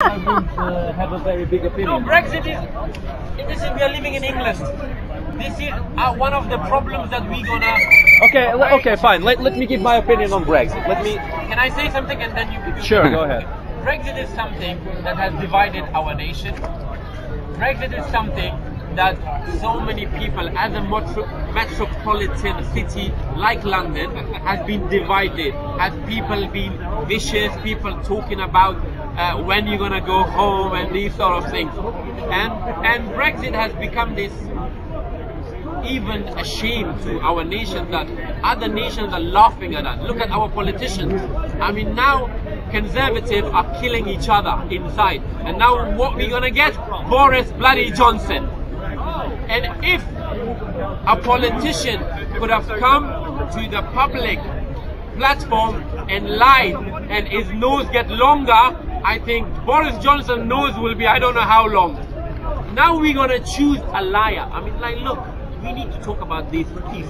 I won't have a very big opinion. No, Brexit is. Listen, we are living in England. This is one of the problems that we're gonna. Okay, fine. Let me give my opinion on Brexit. Can I say something and then you Sure, go ahead. Brexit is something that has divided our nation. Brexit is something that so many people, as a metropolitan city like London, has been divided. Has people been vicious, people talking about when you're gonna go home and these sort of things. And Brexit has become this even a shame to our nation that other nations are laughing at us. Look at our politicians. I mean, now conservatives are killing each other inside. And now what we're gonna get? Boris bloody Johnson. And if a politician could have come to the public platform and lied and his nose get longer, I think Boris Johnson's nose will be I don't know how long. Now we're gonna choose a liar. I mean, like, look, we need to talk about these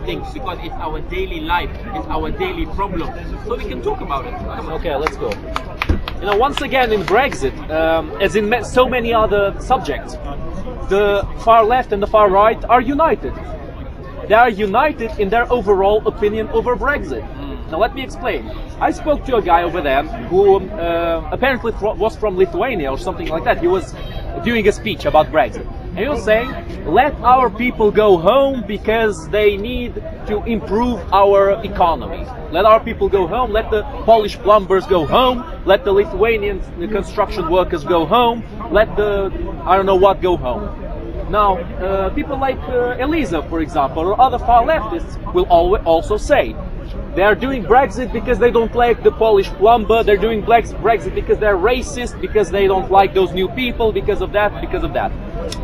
things because it's our daily life, it's our daily problem. So we can talk about it. Come on. Okay, let's go. You know, once again in Brexit, as in so many other subjects, the far left and the far right are united. They are united in their overall opinion over Brexit. Now let me explain. I spoke to a guy over there who apparently was from Lithuania or something like that. He was doing a speech about Brexit. And he was saying, let our people go home because they need to improve our economy. Let our people go home, let the Polish plumbers go home, let the Lithuanian construction workers go home, let the, I don't know what, go home. Now, people like Elisa, for example, or other far leftists will also say, they are doing Brexit because they don't like the Polish plumber, they're doing Brexit because they're racist, because they don't like those new people, because of that, because of that.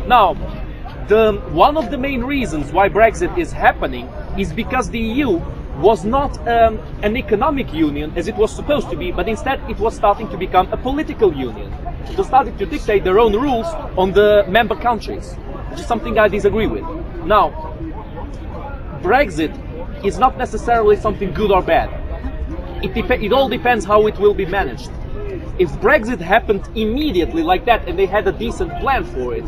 Now, one of the main reasons why Brexit is happening is because the EU was not an economic union as it was supposed to be, but instead it was starting to become a political union. It was starting to dictate their own rules on the member countries, which is something I disagree with. Now, Brexit is not necessarily something good or bad. It all depends how it will be managed. If Brexit happened immediately like that and they had a decent plan for it,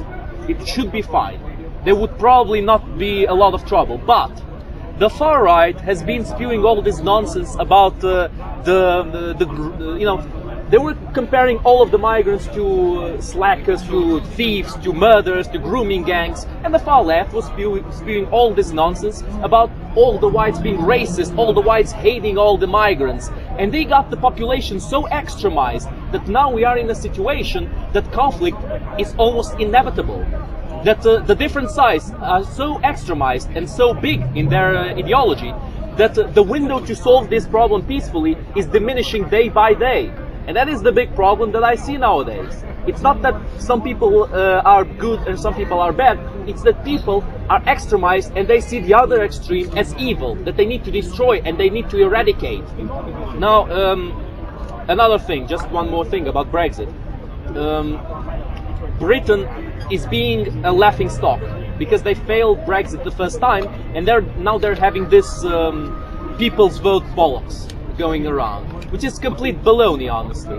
it should be fine. There would probably not be a lot of trouble. But the far right has been spewing all this nonsense about you know, they were comparing all of the migrants to slackers, to thieves, to murderers, to grooming gangs, and the far left was spewing all this nonsense about all the whites being racist, all the whites hating all the migrants. And they got the population so extremized that now we are in a situation that conflict is almost inevitable. That the different sides are so extremized and so big in their ideology that the window to solve this problem peacefully is diminishing day by day. And that is the big problem that I see nowadays. It's not that some people are good and some people are bad. It's that people are extremized and they see the other extreme as evil, that they need to destroy and they need to eradicate. Now, another thing, just one more thing about Brexit. Britain is being a laughing stock because they failed Brexit the first time, and now they're having this people's vote bollocks going around, which is complete baloney, honestly.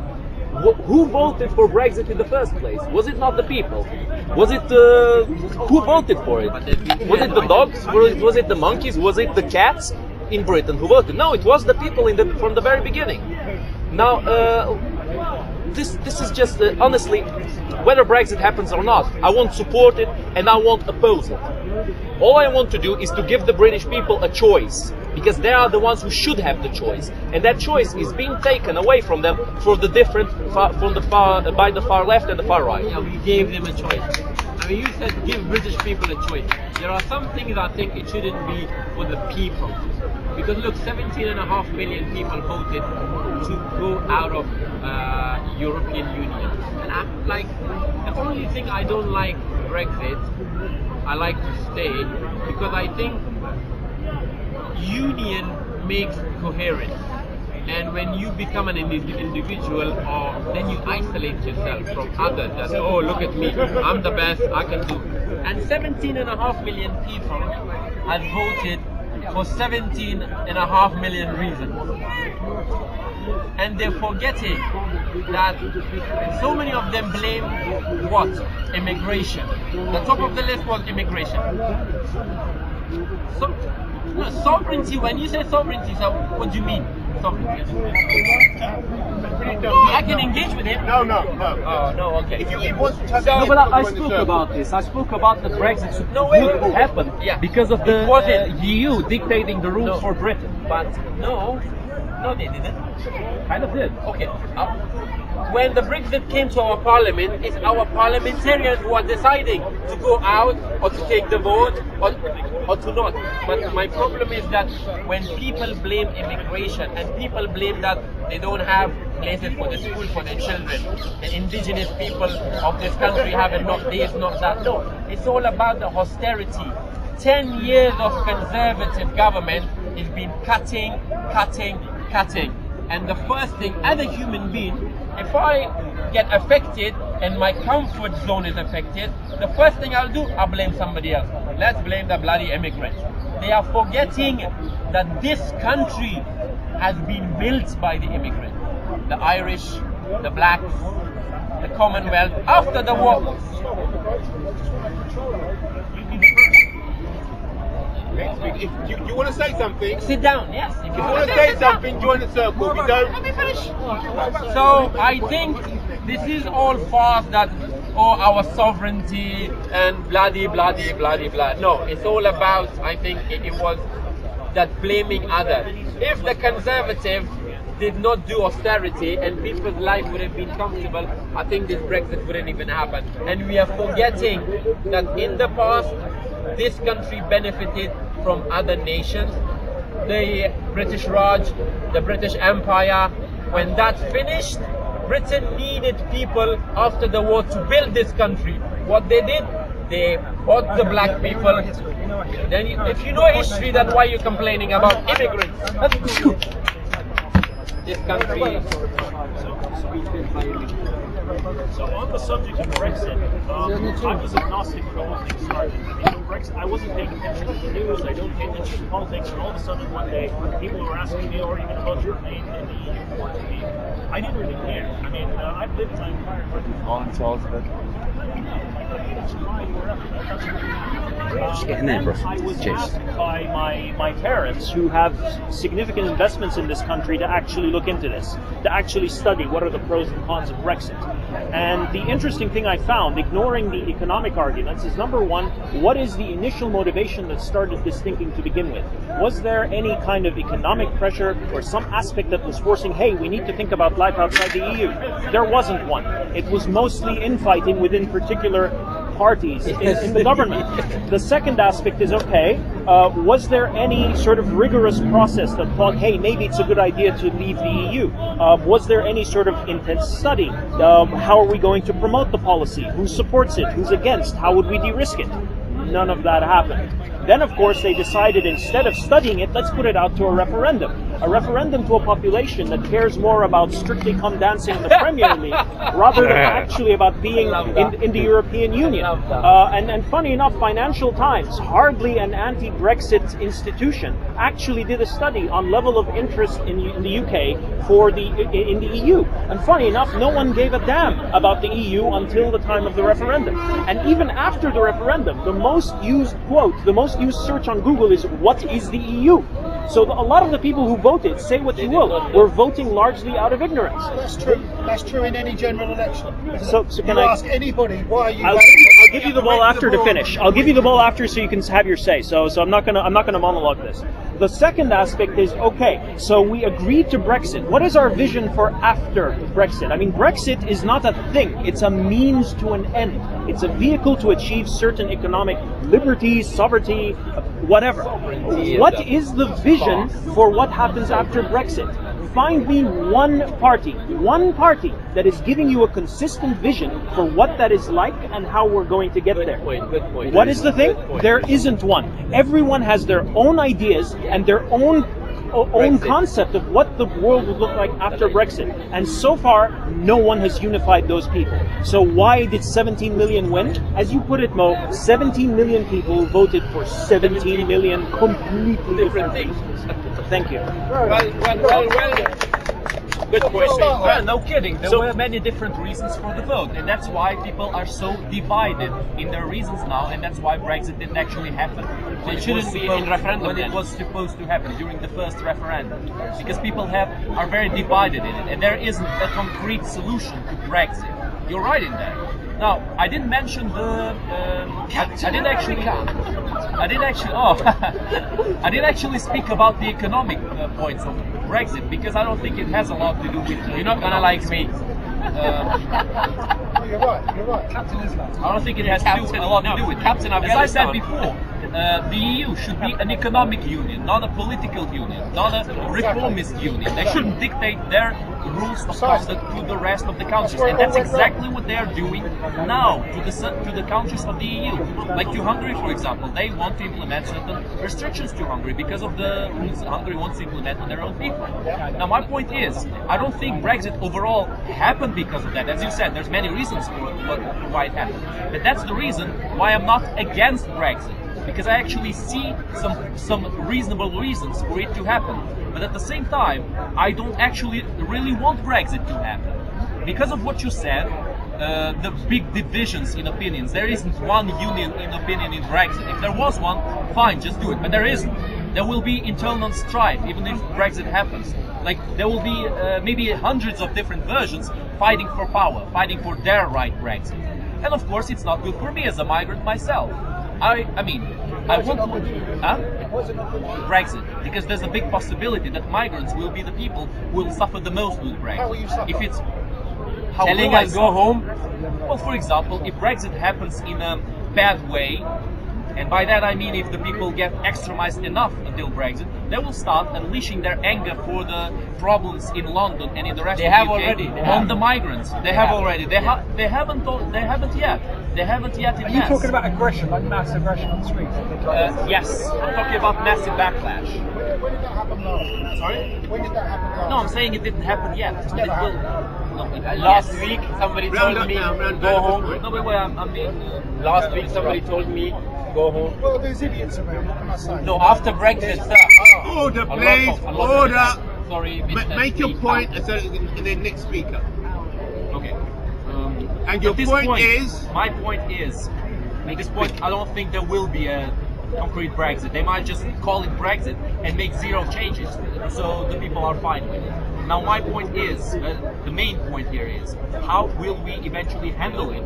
Who voted for Brexit in the first place? Was it not the people? Was it who voted for it? Was it the dogs? Was it the monkeys? Was it the cats in Britain who voted? No, it was the people from the very beginning. Now, this is just honestly, whether Brexit happens or not, I won't support it and I won't oppose it. All I want to do is to give the British people a choice, because they are the ones who should have the choice, and that choice is being taken away from them by the far left and the far right. Yeah, we gave them a choice. I mean, you said give British people a choice. There are some things I think it shouldn't be for the people, because look, 17.5 million people voted to go out of European Union, and I'm like, the only thing I don't like Brexit, I like to stay, because I think union makes coherence, and when you become an individual, or then you isolate yourself from others, that, oh, look at me, I'm the best, I can do. And 17.5 million people have voted for 17.5 million reasons. and they're forgetting that so many of them blame what? Immigration. The top of the list was immigration. So, no, sovereignty, when you say sovereignty, so what do you mean? Sovereignty. I can engage with him. No. Oh, no, okay. If you want to No, but I spoke about this. I spoke about the Brexit would happen because of the EU dictating the rules for Britain. But no, they didn't. Kind of did. Okay. When the Brexit came to our parliament, it's our parliamentarians who are deciding to go out or to take the vote or to not. But my problem is that when people blame immigration and people blame that they don't have places for the school for their children, the indigenous people of this country have enough this, not that. No, it's all about the austerity. 10 years of conservative government has been cutting. And the first thing, as a human being, if I get affected and my comfort zone is affected, the first thing I'll do, I'll blame somebody else. Let's blame the bloody immigrants. They are forgetting that this country has been built by the immigrants. The Irish, the blacks, the Commonwealth, after the war. If you want to say something, Sit down, yes. if you want to say something, join the circle. If you don't, Let me finish. So I think this is all farce that our sovereignty and bloody. No, it's all about, I think it was that blaming others. If the conservative did not do austerity and people's life would have been comfortable, I think this Brexit wouldn't even happen. And we are forgetting that in the past, this country benefited from other nations. The British Raj, the British Empire, when that finished, Britain needed people after the war to build this country. What they did, they bought the black people. Then if you know history, then why are you complaining about immigrants? This country. So on the subject of Brexit, I was agnostic when the whole thing started. I mean, Brexit, I wasn't paying attention to the news, I don't pay attention to politics, and all of a sudden one day, people were asking me, or even about your remain in the EU or to be. I didn't really care. I mean, I've lived my entire life. Just get in there, bro. I was Cheers. asked by my parents, who have significant investments in this country, to actually look into this, to actually study what are the pros and cons of Brexit. And the interesting thing I found, ignoring the economic arguments, is number one, what is the initial motivation that started this thinking to begin with? Was there any kind of economic pressure or some aspect that was forcing, hey, we need to think about life outside the EU? There wasn't one. It was mostly infighting within particular parties in the government. The second aspect is, okay, was there any sort of rigorous process that thought, hey, maybe it's a good idea to leave the EU? Was there any sort of intense study? How are we going to promote the policy? Who supports it? Who's against? How would we de-risk it? None of that happened. Then, of course, they decided, instead of studying it, let's put it out to a referendum. A referendum to a population that cares more about Strictly Come Dancing in the Premier League rather than actually about being in the European Union. And funny enough, Financial Times, hardly an anti-Brexit institution, actually did a study on level of interest in the UK in the EU. And funny enough, no one gave a damn about the EU until the time of the referendum. And even after the referendum, the most used quote, the most used search on Google is, what is the EU? So a lot of the people who voted, say what you will, were voting largely out of ignorance. That's true. That's true in any general election. So can you I ask anybody, why are you I'll voting? give you the ball after to finish. I'll give you the ball after so you can have your say. So I'm not gonna monologue this. The second aspect is, okay, so we agreed to Brexit. What is our vision for after Brexit? I mean, Brexit is not a thing. It's a means to an end. It's a vehicle to achieve certain economic liberties, sovereignty, whatever. What is the vision for what happens after Brexit? Find me one party that is giving you a consistent vision for what that is like and how we're going to get there. Good point. What is the thing? There isn't one. Everyone has their own ideas and their own concept of what the world would look like after Brexit. And so far, no one has unified those people. So why did 17 million win? As you put it, Mo, 17 million people voted for 17 million completely different things. Thank you. Well. Good point. Well, no kidding. There So- were many different reasons for the vote, and that's why people are so divided in their reasons now, and that's why Brexit didn't actually happen. when it shouldn't was be supposed- in referendum when it then. was supposed to happen during the first referendum, because people are very divided in it, and there isn't a concrete solution to Brexit. You're right in that. Now, I didn't mention the. I didn't actually. I didn't actually. Oh, I didn't actually speak about the economic points of Brexit because I don't think it has a lot to do with. You're not gonna like me. Oh, you're right. You're right. Captain Islam. I don't think it has Captain, a lot to no, do with it. Captain As I said Afghanistan. before, the EU should be an economic union, not a political union, not a reformist union. They shouldn't dictate their rules of conduct to the rest of the countries, and that's exactly what they are doing now to the countries of the EU. Like to Hungary, for example, they want to implement certain restrictions to Hungary because of the rules Hungary wants to implement on their own people. Now, my point is, I don't think Brexit overall happened because of that. As you said, there's many reasons for why it happened, but that's the reason why I'm not against Brexit. Because I actually see some reasonable reasons for it to happen. But at the same time, I don't actually really want Brexit to happen. Because of what you said, the big divisions in opinions. There isn't one union in opinion in Brexit. If there was one, fine, just do it. But there isn't. There will be internal strife, even if Brexit happens. Like, there will be maybe hundreds of different versions fighting for power, fighting for their right Brexit. And of course, it's not good for me as a migrant myself. I mean, I want Brexit, because there's a big possibility that migrants will be the people who will suffer the most with Brexit. How will you suffer? If it's how Telling will I us go home. Well, for example, if Brexit happens in a bad way, and by that I mean if the people get extremized enough until Brexit, they will start unleashing their anger for the problems in London and in the rest They of have the UK already, they on have. the migrants. They have already. They haven't yet. They haven't yet in Are you mass. talking about aggression, like mass aggression on the streets? Yes, I'm talking about massive backlash. When did that happen last? Sorry? When did that happen last? No, I'm saying it didn't happen yet. But never it will. happened. No, Last yes. week, somebody Round told up me now, round go up. home. No, but wait, I'm being. Last week, somebody told me go home. Well, there's idiots around. What can I say? No, after Brexit, sir. Order, A lot please. of- a lot of Order. it. Sorry, Mr. Make your Speaker. point and the next speaker. Okay. And your At this point is. my point is, at this point, I don't think there will be a concrete Brexit. They might just call it Brexit and make zero changes, so the people are fine with it. Now, my point is, the main point here is, how will we eventually handle it?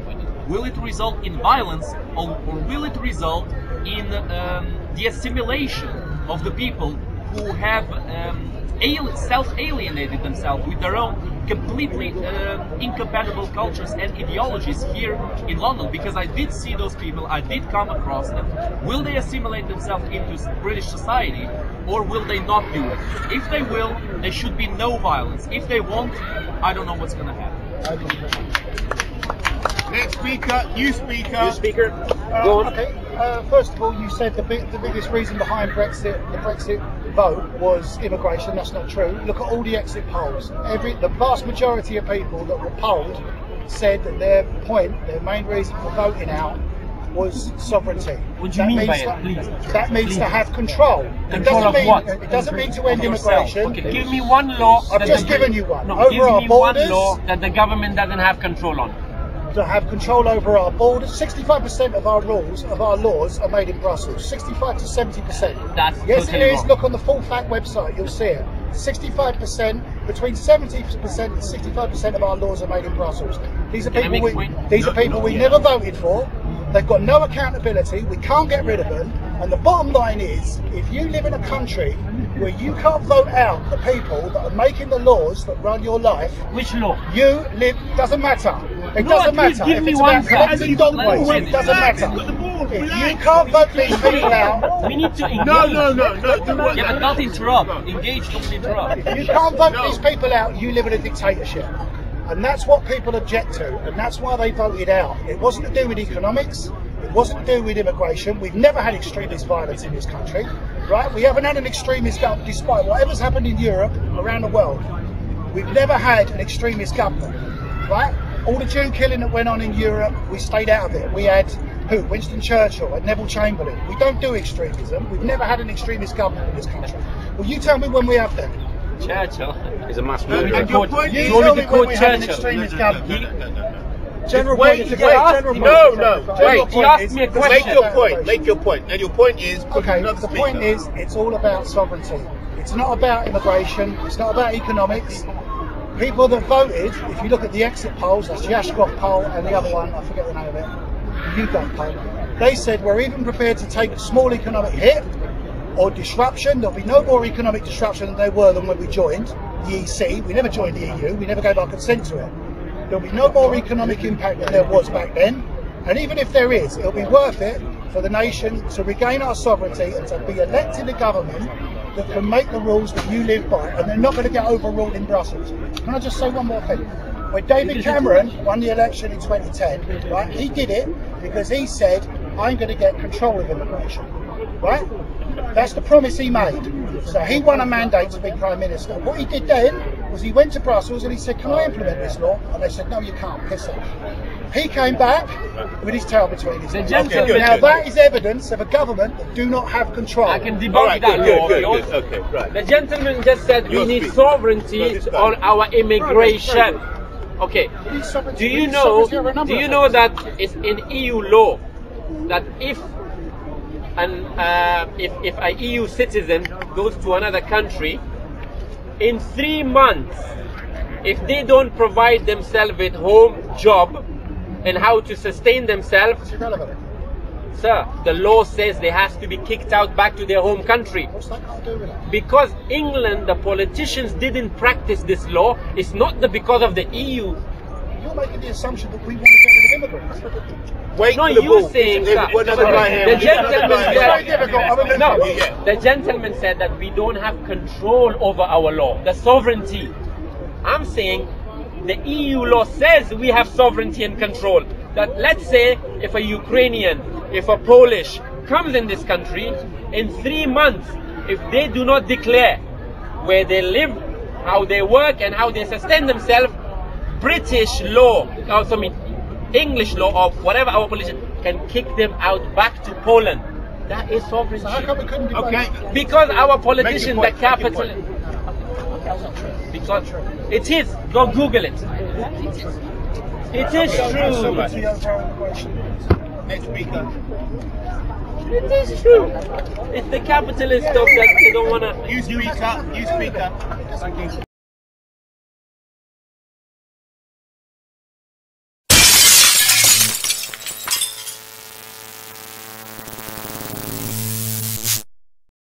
Will it result in violence, or will it result in the assimilation of the people who have self-alienated themselves with their own completely incompatible cultures and ideologies here in London? Because I did see those people, I did come across them. Will they assimilate themselves into British society, or will they not do it? If they will, there should be no violence. If they won't, I don't know what's going to happen. Next speaker, you speaker. New speaker, go on. Okay. First of all, you said the biggest reason behind the Brexit vote was immigration. That's not true. Look at all the exit polls. The vast majority of people that were polled said that their main reason for voting out was sovereignty. What do you mean by it, please? That means to have control. Control of what? It doesn't mean to end yourself. immigration. Okay, give me one law. I've that just the- given you one. No, Over give our me borders- one law that the government doesn't have control on. To have control over our borders. 65% of our laws are made in Brussels. 65 to 70%. That's yes, totally it is. wrong. Look on the Full Fact website, you'll see it. 65%, between 70% and 65% of our laws are made in Brussels. These are Can I people make a point? we never voted for. They've got no accountability. We can't get rid of them. And the bottom line is, if you live in a country where you can't vote out the people that are making the laws that run your life, Which law? you live, doesn't matter. It No, doesn't please matter. give If me it's one about cats and dog waste, it doesn't matter. If you can't vote these people out, We need to engage. No. Yeah, but not interrupt. Engage, don't interrupt. if you can't vote these people out, you live in a dictatorship. And that's what people object to, and that's why they voted out. It wasn't to do with economics, it wasn't to do with immigration. We've never had extremist violence in this country, right? We haven't had an extremist government, despite whatever's happened in Europe, around the world. We've never had an extremist government, right? All the Jew killing that went on in Europe, we stayed out of it. We had who? Winston Churchill and Neville Chamberlain. We don't do extremism. We've never had an extremist government in this country. Well, you tell me when we have them. Churchill. He's a mass And murderer. your point You is, tell me quote when we have an Churchill. extremist government. General Wait, point is, wait, general wait. point. No, Wait, he asked me a question. Make your point. Make your point. And your point is, Okay, the point is, it's all about sovereignty. It's not about immigration. It's not about economics. People that voted, if you look at the exit polls, that's the Ashcroft poll and the other one, I forget the name of it, the YouGov poll, they said we're even prepared to take a small economic hit or disruption. There'll be no more economic disruption than there were than when we joined the EC. We never joined the EU. We never gave our consent to it. There'll be no more economic impact than there was back then. And even if there is, it'll be worth it for the nation to regain our sovereignty and to be elected a government that can make the rules that you live by, and they're not going to get overruled in Brussels. Can I just say one more thing? When David Cameron won the election in 2010, right, he did it because he said, I'm going to get control of immigration, right? That's the promise he made. So he won a mandate to be Prime Minister. What he did then was he went to Brussels and he said, can I implement this law? And they said, no, you can't, piss off. He came back with his tail between his legs. gentleman- Now that is evidence of a government that do not have control. I can debunk All right, that law. good. Okay, right. The gentleman just said we Your need speech. sovereignty No, this on time. our immigration. Okay. Do you know that it's in EU law that if a EU citizen goes to another country, in 3 months, if they don't provide themselves with home job and how to sustain themselves, It's irrelevant. sir, the law says they have to be kicked out back to their home country. What's that got to do with it? Because England, the politicians didn't practice this law. It's not because of the EU. You're making the assumption that we want to get rid of immigrants. Wait No, for the you ball. saying, There's sir. another guy here. The gentleman Another guy It's very here. difficult. I'm a No, Yeah. the gentleman said that we don't have control over our law, the sovereignty. I'm saying the EU law says we have sovereignty and control. That let's say if a Ukrainian, if a Polish comes in this country, in 3 months, if they do not declare where they live, how they work and how they sustain themselves, British law, also mean English law or whatever our politician can kick them out back to Poland. That is sovereignty. So how come we couldn't debate? Okay. Because our politicians, the Make your capital. point. Because it is. Go Google it. It is true. Sovereignty over immigration. Next speaker. It is true. It's the capitalist stuff that they don't want to. You speaker.